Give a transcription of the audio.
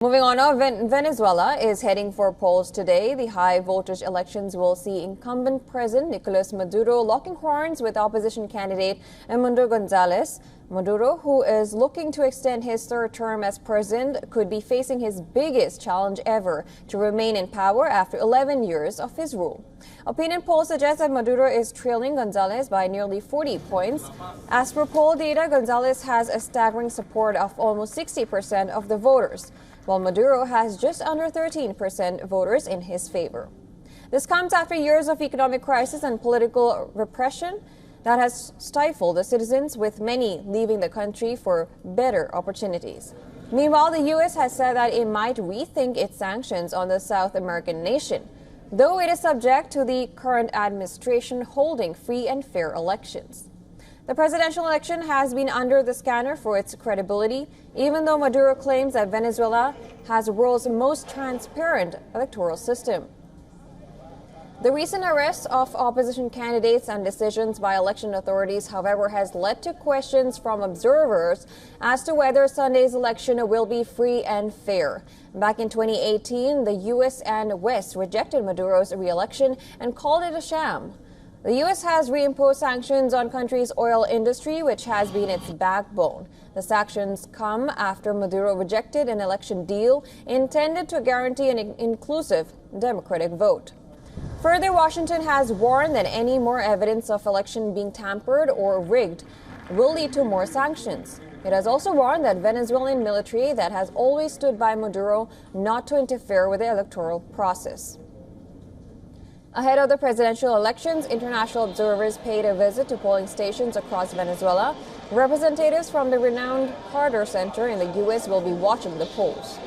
Moving on, Venezuela is heading for polls today. The high-voltage elections will see incumbent President Nicolas Maduro locking horns with opposition candidate Edmundo Gonzalez. Maduro, who is looking to extend his third term as president, could be facing his biggest challenge ever to remain in power after 11 years of his rule. Opinion polls suggest that Maduro is trailing Gonzalez by nearly 40 points. As per poll data, Gonzalez has a staggering support of almost 60% of the voters, while Maduro has just under 13% voters in his favor. This comes after years of economic crisis and political repression that has stifled the citizens, with many leaving the country for better opportunities. Meanwhile, the U.S. has said that it might rethink its sanctions on the South American nation, though it is subject to the current administration holding free and fair elections. The presidential election has been under the scanner for its credibility, even though Maduro claims that Venezuela has the world's most transparent electoral system. The recent arrests of opposition candidates and decisions by election authorities, however, has led to questions from observers as to whether Sunday's election will be free and fair. Back in 2018, the U.S. and West rejected Maduro's re-election and called it a sham. The U.S. has reimposed sanctions on country's oil industry, which has been its backbone. The sanctions come after Maduro rejected an election deal intended to guarantee an inclusive democratic vote. Further, Washington has warned that any more evidence of election being tampered or rigged will lead to more sanctions. It has also warned that Venezuelan military that has always stood by Maduro not to interfere with the electoral process. Ahead of the presidential elections, international observers paid a visit to polling stations across Venezuela. Representatives from the renowned Carter Center in the U.S. will be watching the polls.